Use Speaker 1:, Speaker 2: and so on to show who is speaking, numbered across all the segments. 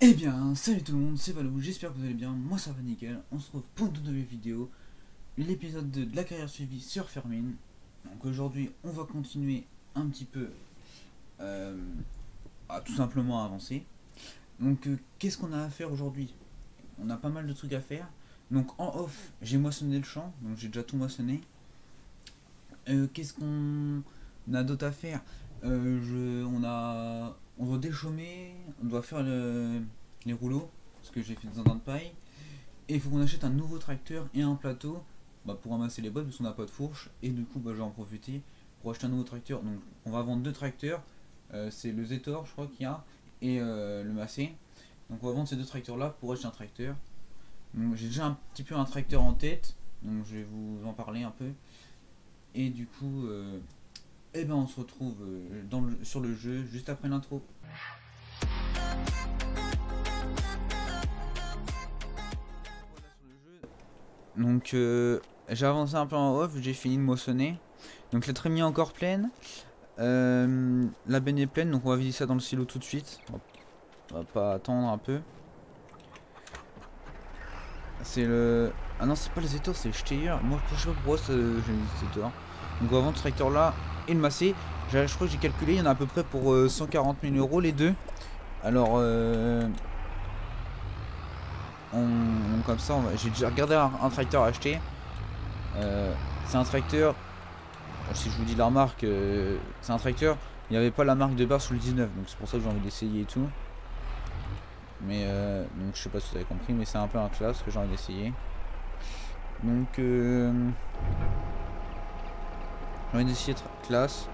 Speaker 1: Eh bien, salut tout le monde, c'est Valou, j'espère que vous allez bien, moi ça va nickel, on se retrouve pour une toute nouvelle vidéo, l'épisode 2 de la carrière suivie sur Fermine. Donc aujourd'hui, on va continuer un petit peu euh, à tout simplement avancer. Donc qu'est-ce qu'on a à faire aujourd'hui? On a pas mal de trucs à faire. Donc en off, j'ai moissonné le champ, donc j'ai déjà tout moissonné. Qu'est-ce qu'on a d'autre à faire? On doit déchaumer, on doit faire les rouleaux, parce que j'ai fait des andins de paille. Et il faut qu'on achète un nouveau tracteur et un plateau pour ramasser les bottes, parce qu'on n'a pas de fourche. Et du coup, je vais en profiter pour acheter un nouveau tracteur. Donc on va vendre deux tracteurs, c'est le Zetor, je crois qu'il y a, et le Massey. Donc on va vendre ces deux tracteurs là pour acheter un tracteur. J'ai déjà un petit peu un tracteur en tête, donc je vais vous en parler un peu. Et du coup, on se retrouve sur le jeu juste après l'intro. Donc j'ai avancé un peu en off, j'ai fini de moissonner. Donc la trémie est encore pleine. La benne est pleine, donc on va vider ça dans le silo tout de suite. On va pas attendre un peu. C'est le... Ah non, c'est pas le Zetor, c'est le Steyr. Moi je sais pas pourquoi j'ai mis le Zetor. Donc on va vendre ce tracteur là et le Massey. Je crois que j'ai calculé, il y en a à peu près pour 140 000 euros les deux. Alors comme ça, j'ai déjà regardé un tracteur à acheter. C'est un tracteur, si je vous dis la marque, c'est un tracteur, il n'y avait pas la marque de base sur le 19, donc c'est pour ça que j'ai envie d'essayer et tout. Mais donc je sais pas si vous avez compris, mais c'est un peu un classe que j'ai envie d'essayer. Donc j'ai envie d'essayer classe.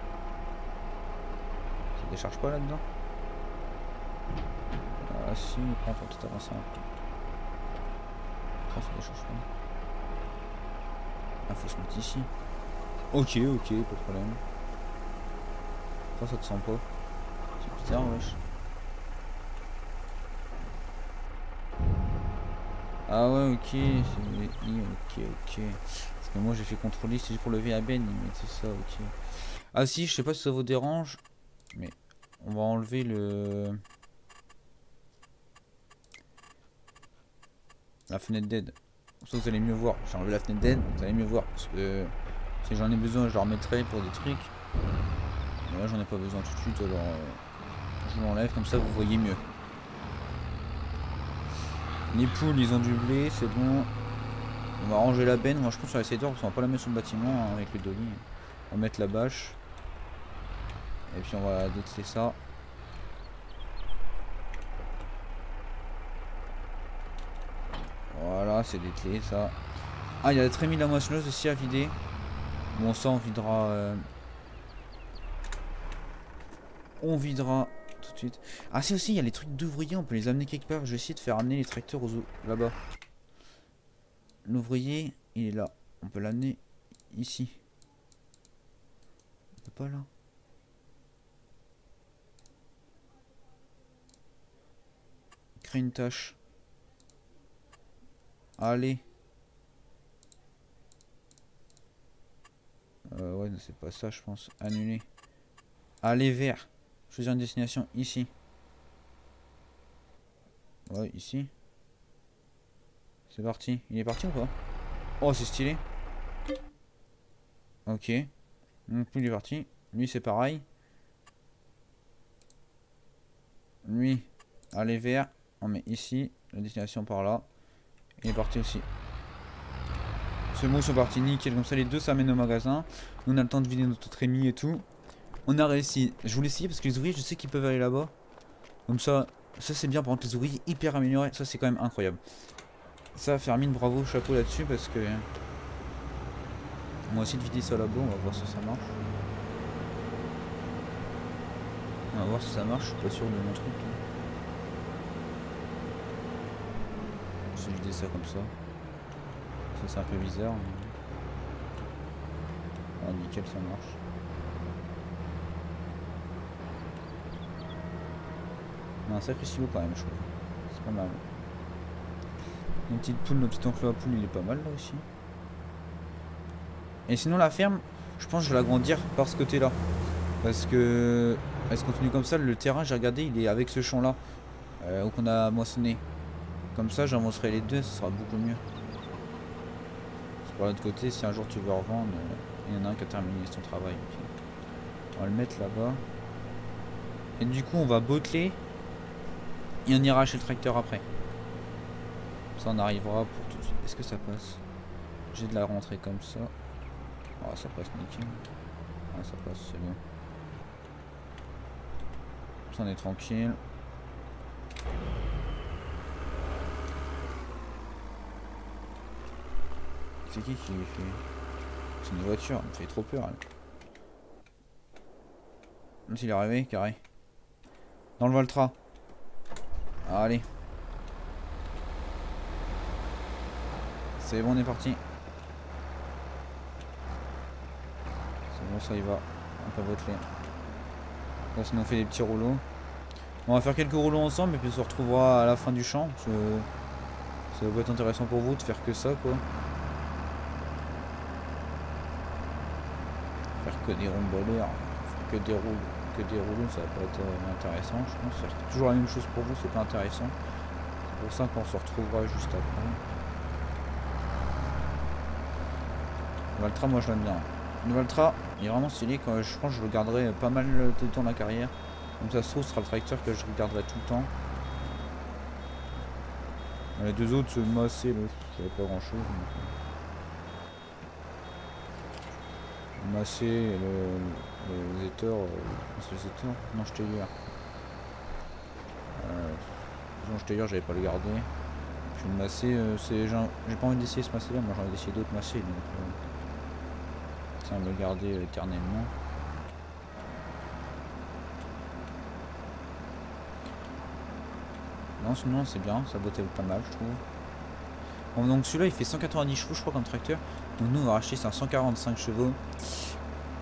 Speaker 1: Ça décharge pas là-dedans? Ah si, il prend pour tout avancer un peu. Ça décharge pas. Ah, faut se mettre ici. Ok, pas de problème. Ça te sent pas. C'est bizarre, wesh. Ah ouais, ok. Ok. Parce que moi j'ai fait contrôler, c'est juste pour lever la benne, mais c'est ça, ok. Ah si, je sais pas si ça vous dérange, mais on va enlever la fenêtre d'aide. Comme ça vous allez mieux voir. J'ai enlevé la fenêtre d'aide, vous allez mieux voir. Parce que si j'en ai besoin, je la remettrai pour des trucs. Mais là j'en ai pas besoin tout de suite, alors je l'enlève, comme ça vous voyez mieux. Les poules ils ont du blé, c'est bon. On va ranger la benne. Moi je pense sur la Zetor parce qu'on va pas la mettre sur le bâtiment hein, avec le dolly. On va mettre la bâche. Et puis on va dételer ça. Voilà, c'est dételé ça. Ah, il y a la trémie de la moissonneuse aussi à vider. Bon, ça on videra. On videra tout de suite. Ah, c'est aussi, il y a les trucs d'ouvriers, on peut les amener quelque part. Je vais essayer de faire amener les tracteurs là-bas. L'ouvrier, il est là. On peut l'amener ici. On peut pas là. Créer une tâche. Allez. Ouais, c'est pas ça, je pense. Annuler. Aller vers. Choisir une destination ici. Ouais, ici. C'est parti. Il est parti ou pas? Oh, c'est stylé. Ok. Donc, lui, il est parti. Lui, c'est pareil. Lui, aller vers. On met ici. La destination par là. Il est parti aussi. C'est bon, ils sont partis nickel. Comme ça, les deux s'amènent au magasin. Nous, on a le temps de vider notre trémie et tout. On a réussi. Je voulais essayer parce que les ouvriers, je sais qu'ils peuvent aller là-bas. Comme ça c'est bien. Par contre, les ouvriers hyper améliorés. Ça, c'est quand même incroyable. Ça, Fermine, bravo, chapeau là-dessus parce que. On va essayer de vider ça là-bas. On va voir si ça marche. On va voir si ça marche. Je suis pas sûr de mon truc. Je vais vider ça comme ça. Ça, c'est un peu bizarre. Mais... Ah, nickel, ça marche. On a un sacré silo quand même, je trouve. C'est pas mal. Une petite poule, notre petit enclos à poule, il est pas mal là aussi. Et sinon, la ferme, je pense que je vais l'agrandir par ce côté là. Parce que elle se continue comme ça. Le terrain, j'ai regardé, il est avec ce champ là. ou qu'on a moissonné. Comme ça j'avancerai les deux, ce sera beaucoup mieux. Pour l'autre côté, si un jour tu veux revendre, il y en a un qui a terminé son travail. Okay. On va le mettre là-bas. Et du coup on va botteler et on ira chez le tracteur après. Ça on arrivera pour tout de suite. Est-ce que ça passe? J'ai de la rentrée comme ça. Ah ça passe nickel. Ah ça passe, c'est bon. Ça on est tranquille. C'est qui fait? C'est une voiture, elle me fait trop peur elle. Même s'il est arrivé, carré. Dans le Valtra. Allez. C'est bon, on est parti. C'est bon, ça y va. On peut voter. Là, sinon on fait des petits rouleaux. On va faire quelques rouleaux ensemble et puis on se retrouvera à la fin du champ. Ça va être intéressant pour vous de faire que ça quoi. Faire que des rondoleurs, faire que des rouleaux, ça va pas être intéressant je pense. Faire toujours la même chose pour vous, c'est pas intéressant. C'est pour ça qu'on se retrouvera juste après. Le Valtra, moi je l'aime bien. Le Valtra, il est vraiment stylé. Quand je pense que je le garderai pas mal tout le temps de la carrière. Comme ça se trouve, ce sera le tracteur que je regarderai tout le temps. Les deux autres, ce Massey, là, je savais pas grand chose. Le Massey et le Zetor. C'est le Zetor? Non, je t'ai hier. Non, je t'ai hier, j'avais pas le garder. Puis le Massey, j'ai pas envie d'essayer ce Massey là, moi j'ai envie d'essayer d'autres Massey. Donc ça va me le garder éternellement. Non, sinon c'est bien, ça bottait pas mal je trouve. Bon, donc celui-là il fait 190 chevaux je crois comme tracteur. Donc nous on va racheter c'est un 145 chevaux.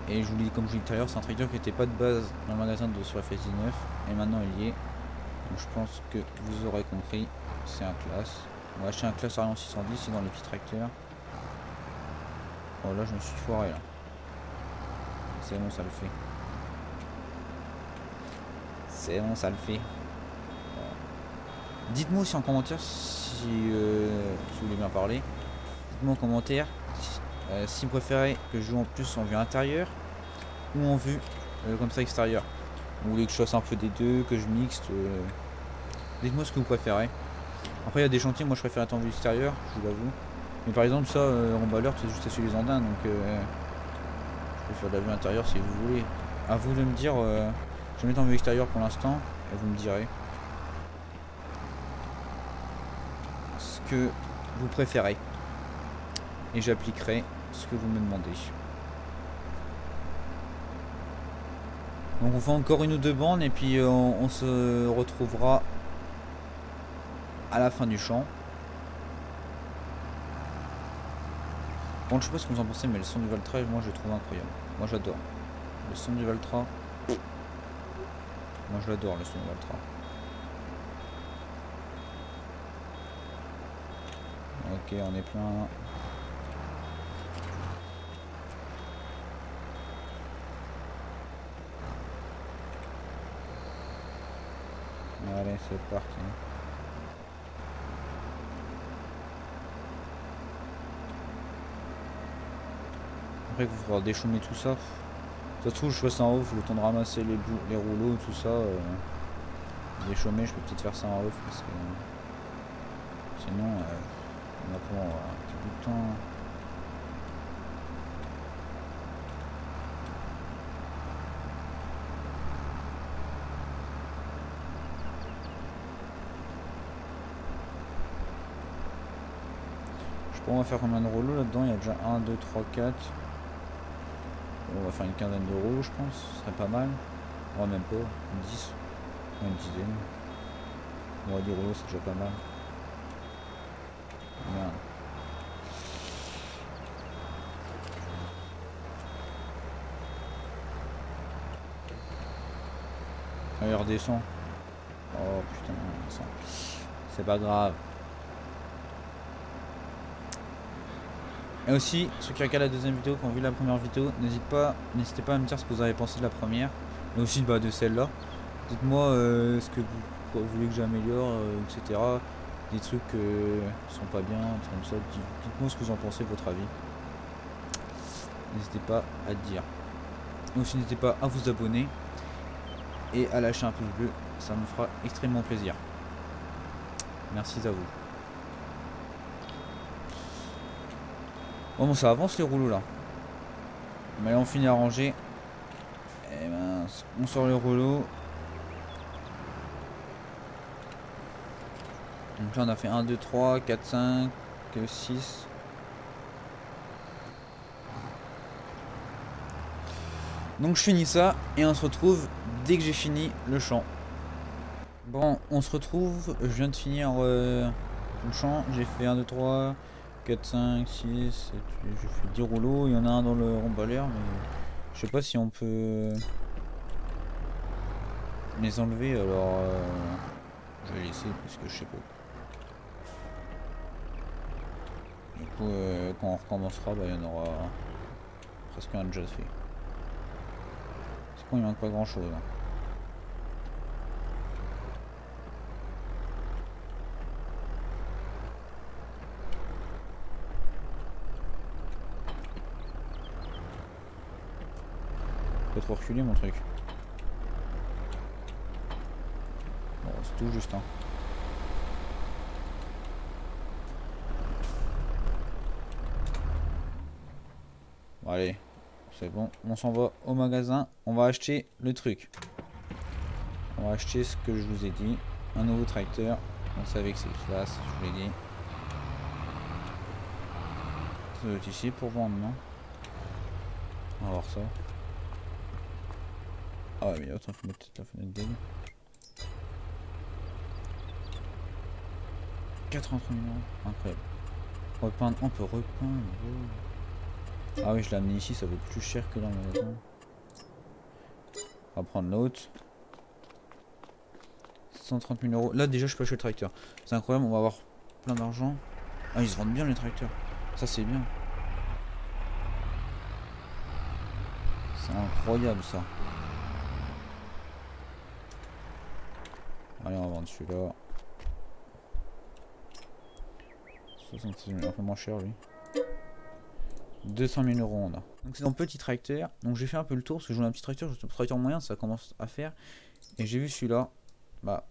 Speaker 1: Et je vous dis, comme je vous l'ai dit tout à l'heure, c'est un tracteur qui n'était pas de base dans le magasin de sur FS19. Et maintenant il y est. Donc je pense que vous aurez compris, c'est un classe. On va acheter un classe Arion 610, c'est dans les petits tracteurs. Oh là je me suis foiré là. C'est bon, ça le fait. C'est bon, ça le fait. Dites-moi aussi en commentaire si vous voulez bien parler. Dites-moi en commentaire si vous préférez que je joue en plus en vue intérieure ou en vue comme ça extérieure. Vous voulez que je fasse un peu des deux, que je mixte. Dites-moi ce que vous préférez. Après il y a des chantiers, moi je préfère être en vue extérieure, je vous l'avoue. Mais par exemple ça, en valeur c'est juste sur les andins, donc je peux faire de la vue intérieure si vous voulez. À vous de me dire, je vais mettre en vue extérieure pour l'instant, et vous me direz ce que vous préférez. Et j'appliquerai ce que vous me demandez. Donc on fait encore une ou deux bandes et puis on se retrouvera à la fin du champ. Bon, je sais pas ce que vous en pensez, mais le son du Valtra, moi je le trouve incroyable. Moi j'adore. Le son du Valtra. Moi je l'adore le son du Valtra. Ok, on est plein. Allez, c'est parti. Après, il faudra déchaumer tout ça. Ça se trouve, je fais ça en off, le temps de ramasser les rouleaux, tout ça. Déchaumer, je peux peut-être faire ça en off parce que sinon, on va prendre un petit bout de temps. On va faire combien de rouleaux là-dedans? Il y a déjà 1, 2, 3, 4. On va faire une quinzaine de rouleaux, je pense. Ce serait pas mal. On va même pas. 10. Une dizaine. On va 10 rouleaux, c'est déjà pas mal. Merde. Ah, il redescend. Oh putain, c'est pas grave. Et aussi, ceux qui regardent la deuxième vidéo, qui ont vu la première vidéo, n'hésitez pas à me dire ce que vous avez pensé de la première, et aussi de celle-là. Dites-moi ce que vous quoi vous voulez que j'améliore, etc. Des trucs qui sont pas bien, des trucs comme ça. Dites-moi ce que vous en pensez, votre avis. N'hésitez pas à dire. Et aussi n'hésitez pas à vous abonner et à lâcher un pouce bleu, ça me fera extrêmement plaisir. Merci à vous. Bon, ça avance les rouleaux là. Mais là on finit à ranger. Et ben, on sort le rouleau. Donc là on a fait 1, 2, 3, 4, 5, 6. Donc je finis ça et on se retrouve dès que j'ai fini le champ. Bon, on se retrouve, je viens de finir le champ, j'ai fait 1, 2, 3, 4, 5, 6, 7, 8, j'ai fait 10 rouleaux, il y en a un dans le rond-balère, mais je sais pas si on peut les enlever, alors je vais laisser parce que je sais pas. Du coup, quand on recommencera, bah, il y en aura presque un déjà fait. C'est con, il manque pas grand chose. Hein. Pas trop reculer mon truc. Bon, c'est tout juste. Hein. Bon, allez, c'est bon. On s'en va au magasin. On va acheter le truc. On va acheter ce que je vous ai dit. Un nouveau tracteur. On savait que c'est classe, je vous l'ai dit. Ça doit être ici pour vendre, non? On va voir ça. Ah ouais, mais attends, faut mettre la fenêtre d'aide. 83 000 €. Incroyable. Repeindre, on peut repeindre. Oh. Ah oui, je l'ai amené ici, ça vaut plus cher que dans le magasin. On va prendre l'autre. 130 000 €. Là, déjà, je peux acheter le tracteur. C'est incroyable, on va avoir plein d'argent. Ah, ils se vendent bien les tracteurs. Ça, c'est bien. C'est incroyable, ça. Allez, on va vendre celui-là. 66 000, un peu moins cher, lui. 200 000 € on a. Donc c'est dans petit tracteur. Donc j'ai fait un peu le tour parce que je voulais un petit tracteur. Le tracteur moyen, ça commence à faire. Et j'ai vu celui-là. Bah,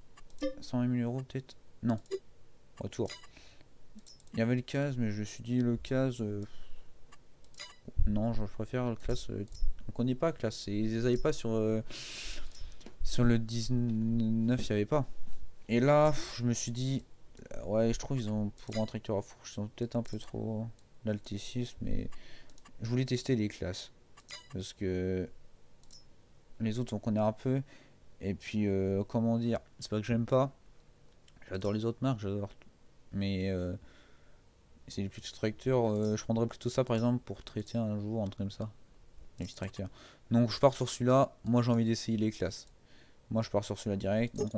Speaker 1: 120 000 € peut-être. Non. Retour. Il y avait le CAS, mais je me suis dit le CAS. Non, je préfère le CAS. On connaît pas CAS. Ils les avaient pas sur le 19, il n'y avait pas. Et là, je me suis dit. Ouais, je trouve ils ont pour un tracteur à fourche, ils ont peut-être un peu trop l'alticisme, mais je voulais tester les classes parce que les autres on connaît un peu. Et puis comment dire, c'est pas que j'aime pas, j'adore les autres marques, j'adore, mais c'est les petits tracteurs. Je prendrais plutôt ça par exemple pour traiter un jour, un truc comme ça, les petits tracteurs. Donc je pars sur celui-là. Moi j'ai envie d'essayer les classes. Moi je pars sur celui-là direct. Donc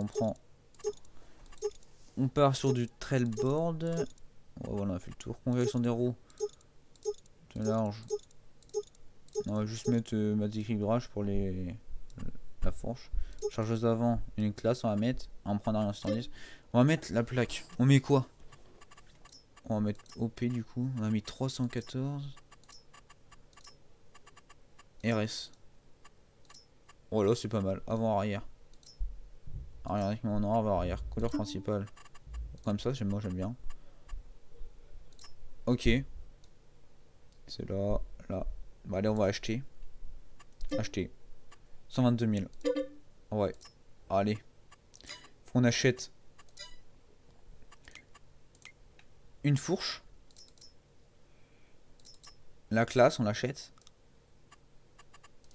Speaker 1: on part sur du trailboard. Oh, voilà, on a fait le tour. Conversion des roues. C'est large. On va juste mettre ma d'équilibrage pour la fourche. Chargeuse d'avant, une classe, on va mettre. On va prendre un standard. On va mettre la plaque. On met quoi? On va mettre OP du coup. On a mis 314. RS. Oh là, c'est pas mal. Avant-arrière. Arrière avec mon avant-arrière. Couleur principale. Comme ça, moi j'aime bien. Ok. C'est là, là. Bah allez, on va acheter. Acheter. 122 000. Ouais. Allez. Faut qu'on achète une fourche. La classe, on l'achète.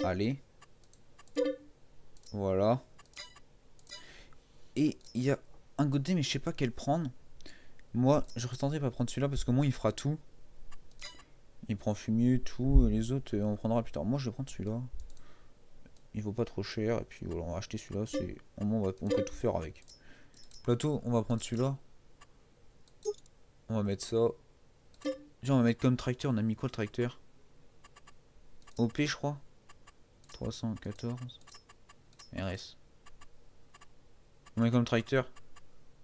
Speaker 1: Allez. Voilà. Et il y a un godet, mais je sais pas quel prendre. Moi, je tenterai pas prendre celui-là parce que moi, il fera tout. Il prend fumier, tout. Les autres, on prendra plus tard. Moi, je vais prendre celui-là. Il vaut pas trop cher. Et puis voilà, on va acheter celui-là. C'est au moins, on peut tout faire avec. Plateau, on va prendre celui-là. On va mettre ça. Déjà, on va mettre comme tracteur. On a mis quoi le tracteur? OP, je crois. 314. RS. On met comme tracteur.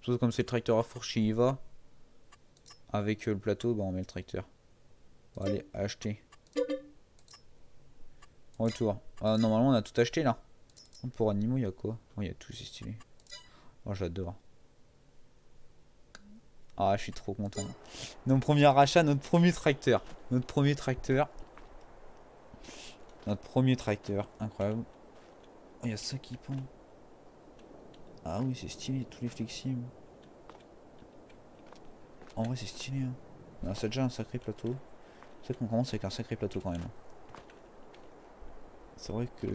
Speaker 1: Sauf comme c'est le tracteur à fourche qui y va. Avec le plateau, bah on met le tracteur. Bon, allez, acheter. Retour. Normalement on a tout acheté là. Pour animaux, il y a quoi? Oh, il y a tout, c'est stylé. Oh, j'adore. Ah, je suis trop content. Notre premier rachat, notre premier tracteur. Notre premier tracteur. Notre premier tracteur. Incroyable. Oh, il y a ça qui pend. Ah oui, c'est stylé, tous les flexibles. En vrai, c'est stylé. Hein. Ah, c'est déjà un sacré plateau. C'est vrai qu'on commence avec un sacré plateau quand même. C'est vrai que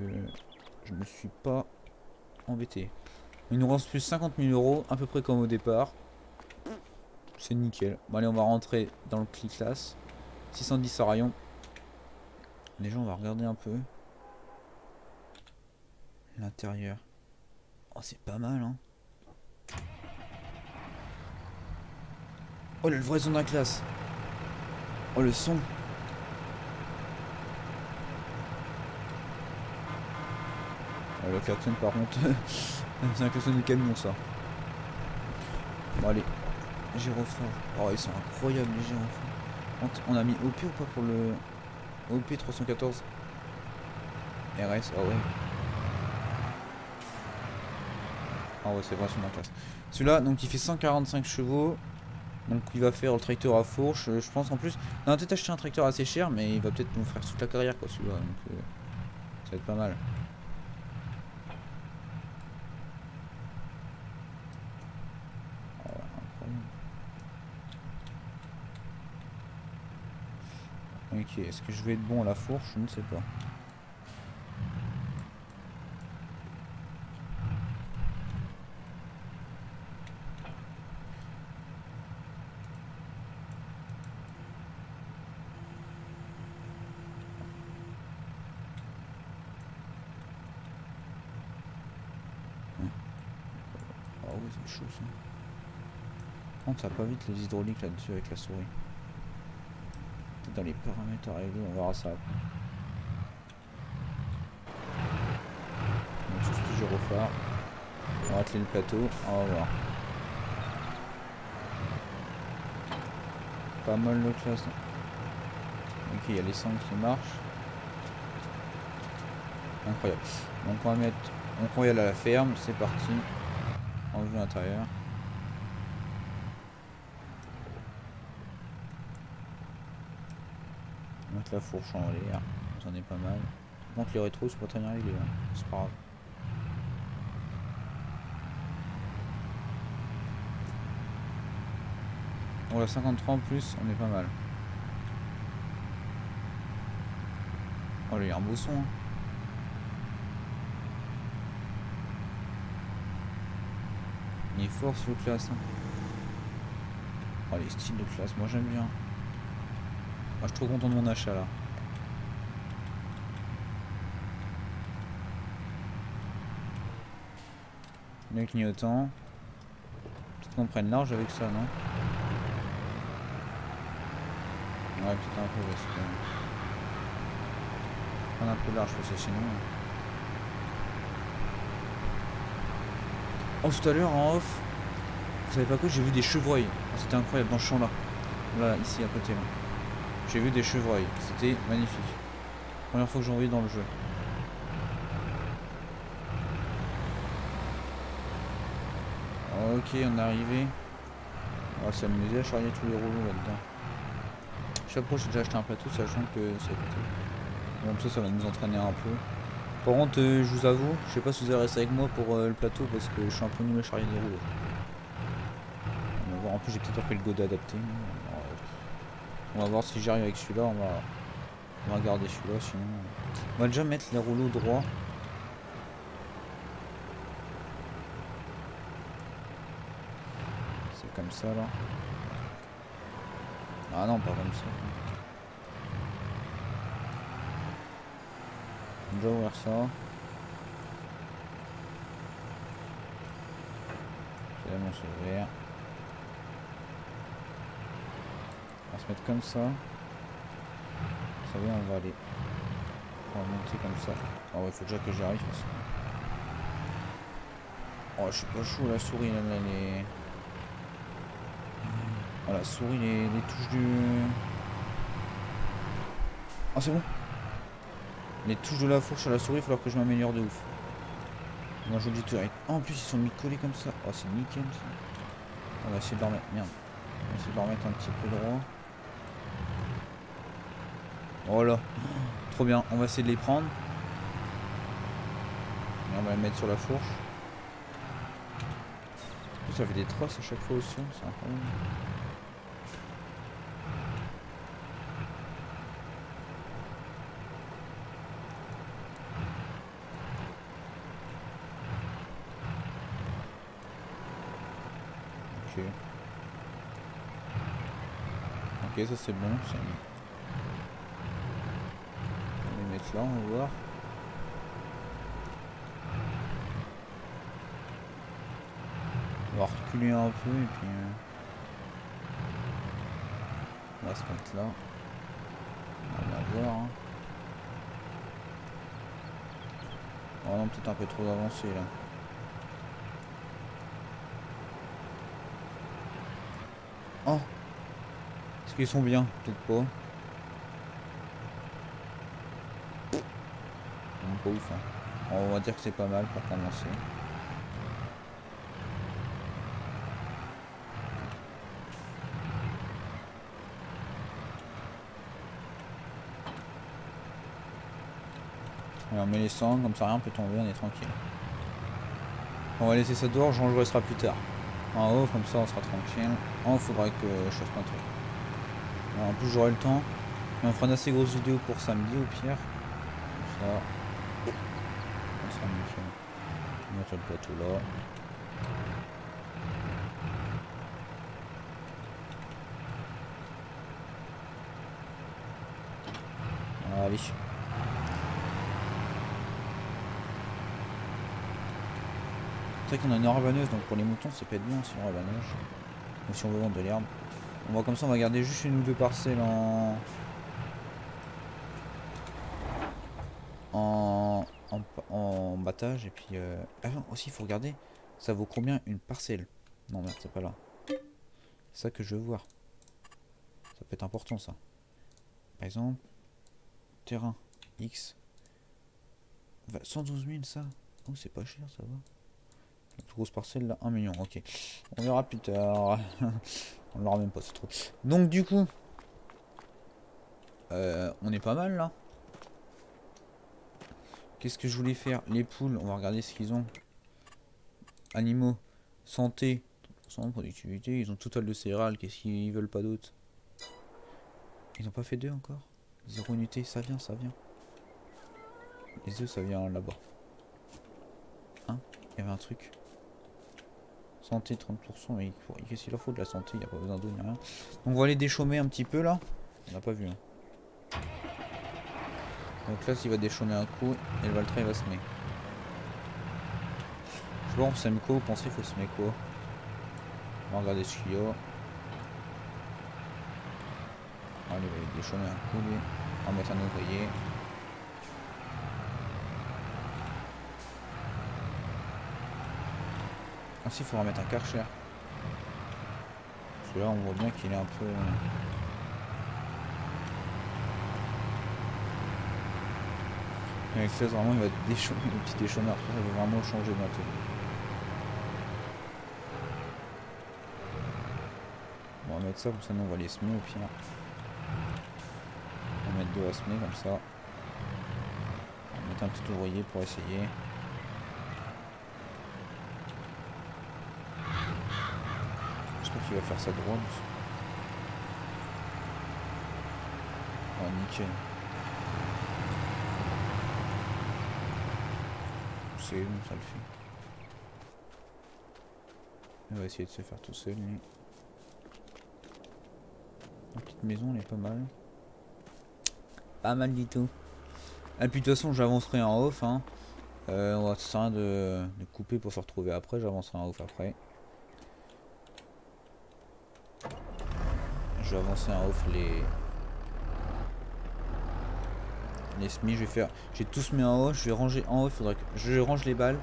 Speaker 1: je me suis pas embêté. Il nous reste plus 50 000 euros, à peu près comme au départ. C'est nickel. Bon, allez, on va rentrer dans le clic class. 610 à rayon. Déjà, on va regarder un peu l'intérieur. Oh, c'est pas mal, hein. Oh, le vrai son de la classe. Oh, le son. Oh, le carton, par contre, c'est un klaxon du camion, ça. Bon, allez. Gyrophare. Oh, ils sont incroyables, les gyrophares. On a mis OP ou pas pour le OP 314 RS? Ah ouais. Ah ouais, c'est vrai, sur ma classe. Celui-là, donc il fait 145 chevaux. Donc il va faire le tracteur à fourche. Je pense en plus. On a peut-être acheté un tracteur assez cher, mais il va peut-être nous faire toute la carrière, quoi, celui-là. Donc ça va être pas mal. Oh, incroyable. Ok, est-ce que je vais être bon à la fourche? Je ne sais pas. Ah oui, c'est chaud ça. Par contre, ça va pas vite les hydrauliques là-dessus avec la souris. Peut-être dans les paramètres à régler, on verra ça après. Donc, juste le gyrophare. On va atteler le plateau, on va voir. Pas mal de classe. Ok, il y a les sangles qui marchent. Incroyable. Donc on va mettre. Donc on va y aller à la ferme, c'est parti. En vue intérieure. On va mettre la fourche en l'air. J'en ai pas mal. Donc les rétros c'est pas très bien réglé, hein. C'est pas grave. On a 53 en plus, on est pas mal. Oh là, il y a un beau son. Hein. Il est fort ce classe. Hein. Oh les styles de classe, moi j'aime bien. Moi je suis trop content de mon achat là. Le clignotant. Peut-être qu'on prenne large avec ça, non? Ouais, peut-être un peu parce que... Prendre un peu large parce que sinon... Oh, tout à l'heure en off, vous savez pas quoi, j'ai vu des chevreuils. Oh, c'était incroyable dans ce champ là. Là, ici à côté là. J'ai vu des chevreuils, c'était magnifique. Première fois que j'en voyais dans le jeu. Ok, on est arrivé. On va s'amuser à charrier tous les rouleaux là-dedans. Chaque fois j'ai déjà acheté un plateau sachant que c'est à côté. Comme ça va nous entraîner un peu. Par contre, je vous avoue, je sais pas si vous allez rester avec moi pour le plateau parce que je suis un peu nul à charrier des rouleaux. On va voir, en plus j'ai peut-être appris le godet adapté. On va voir si j'arrive avec celui-là, on va garder celui-là sinon. On va déjà mettre les rouleaux droits. C'est comme ça là. Ah non, pas comme ça. On va ouvrir ça. C'est bon, c'est ouvert. On va se mettre comme ça. Vous savez, on va aller. On va monter comme ça. Ah ouais, faut déjà que j'arrive. Oh, je suis pas chaud, la souris, là, les... Oh, la souris, les touches du... Oh, c'est bon. Les touches de la fourche à la souris, il va falloir que je m'améliore de ouf. Moi, je dis direct. Oh, en plus, ils sont mis collés comme ça. Oh, c'est nickel, ça. On va essayer de leur mettre... Merde. On va essayer de leur mettre un petit peu droit. Oh là. Trop bien. On va essayer de les prendre. Et on va les mettre sur la fourche. Ça fait des traces à chaque fois au sol, c'est incroyable. Ok. Ok, ça c'est bon. Ça... On va les mettre là, on va voir. On va reculer un peu et puis... on va se mettre là. On va voir. Hein. Oh non, peut-être un peu trop avancé là. Oh! Est-ce qu'ils sont bien? Peut-être pas. Non, pas ouf. Hein. On va dire que c'est pas mal pour commencer. Et on met les cendres, comme ça rien peut tomber, on est tranquille. On va laisser ça dehors, je rangerai ça plus tard. En haut, comme ça on sera tranquille. En haut, il faudra que je fasse plein de trucs. Alors, en plus, j'aurai le temps. Et on fera une assez grosse vidéo pour samedi au pire. Comme ça. On sera nickel. On va mettre le plateau là. Allez. C'est vrai qu'on a une rabaneuse, donc pour les moutons ça peut être bien si on rabaneuse. Ou si on veut vendre de l'herbe. On va comme ça, on va garder juste une ou deux parcelles en battage. Et puis ah non, aussi il faut regarder, ça vaut combien une parcelle? Non merde, c'est pas là. C'est ça que je veux voir. Ça peut être important ça. Par exemple, terrain X. 112 000 ça. Oh c'est pas cher, ça va. La plus grosse parcelle là, 1 million, ok. On verra plus tard. On l'aura même pas, c'est trop. Donc du coup, on est pas mal là. Qu'est-ce que je voulais faire? Les poules, on va regarder ce qu'ils ont. Animaux, santé, 30% productivité, ils ont total de céréales, qu'est-ce qu'ils veulent pas d'autre? Ils ont pas fait 2 encore? 0 unité, ça vient, ça vient. Les œufs, ça vient là-bas. Hein? Il y avait un truc. Santé 30%, mais qu'est-ce qu'il leur faut de la santé? Il n'y a pas besoin d'eau ni rien. Donc on va aller déchaumer un petit peu là. On n'a pas vu. Hein. Donc là, s'il va déchaumer un coup, et le Valtray va semer. Je sais pas, on sème quoi? Vous pensez qu'il faut semer quoi? On va regarder ce qu'il y a. Allez, il va déchaumer un coup, lui. On va mettre un ouvrier. Ainsi, il faudra mettre un karcher. Parce que là, on voit bien qu'il est un peu... Avec ça, vraiment, il va déchaumer le petit déchaumeur. Après, ça va vraiment changer bientôt. On va mettre ça, comme ça, nous, on va les semer au pire. On va mettre 2 à semer, comme ça. On va mettre un petit ouvrier pour essayer. J'espère qu'il va faire ça droit. Oh, nickel. C'est bon, ça le fait. On va essayer de se faire tout seul, lui. La petite maison, elle est pas mal. Pas mal du tout. Et puis de toute façon, j'avancerai en off. Hein. On va essayer de couper pour se retrouver après. J'avancerai en off après. Je vais avancer en off les semis. Je vais faire. J'ai tous mis en haut. Je vais ranger en haut. Il faudra que je range les balles.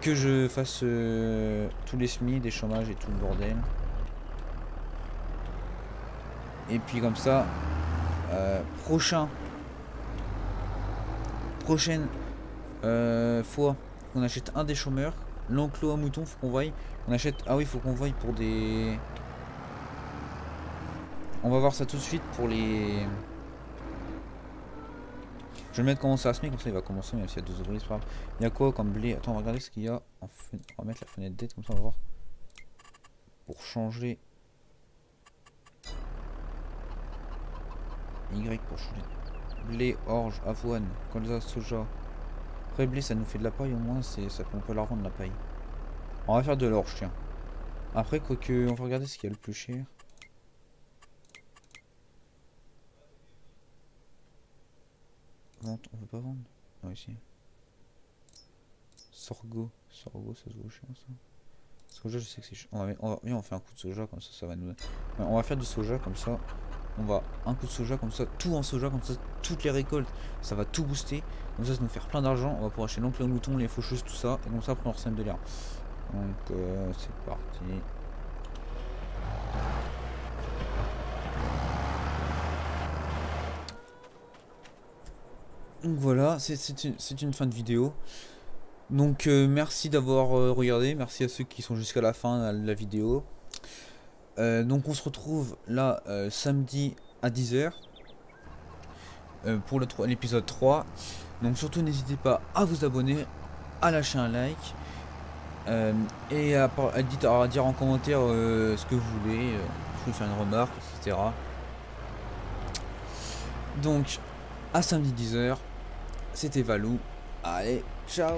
Speaker 1: que je fasse tous les SMIC, des chômages et tout le bordel. Et puis comme ça, prochaine fois qu'on achète un des chômeurs, l'enclos à moutons, faut qu'on voie. On achète. Ah oui, faut qu'on voie pour des. On va voir ça tout de suite pour les. Je vais le mettre commencer à semer, comme ça il va commencer, même s'il y a 2 ouvriers, c'est pas grave. Il y a quoi comme blé? Attends, on va regarder ce qu'il y a. On va mettre la fenêtre d'aide, comme ça on va voir. Pour changer. Y pour changer. Blé, orge, avoine, colza, soja. Après blé ça nous fait de la paille au moins, ça on peut la revendre la paille. On va faire de l'orge, tiens. Après quoique, on va regarder ce qu'il y a le plus cher. Vente, on veut pas vendre? Non ici. Sorgho, sorgho ça se vaut cher ça. Soja je sais que c'est cher. On fait un coup de soja comme ça va nous... Ouais, on va faire du soja comme ça. On va un coup de soja comme ça, tout en soja comme ça, toutes les récoltes, ça va tout booster. Comme ça, ça nous faire plein d'argent. On va pouvoir acheter l'enclos aux moutons, les faucheuses, tout ça. Et comme ça, après on ressème de l'air. Donc c'est parti. Donc voilà, c'est une fin de vidéo. Donc merci d'avoir regardé, merci à ceux qui sont jusqu'à la fin de la vidéo. Donc on se retrouve là samedi à 10 h pour l'épisode 3. Donc surtout n'hésitez pas à vous abonner, à lâcher un like et à dire en commentaire ce que vous voulez, je peux faire une remarque, etc. Donc à samedi 10 h, c'était Valou. Allez, ciao.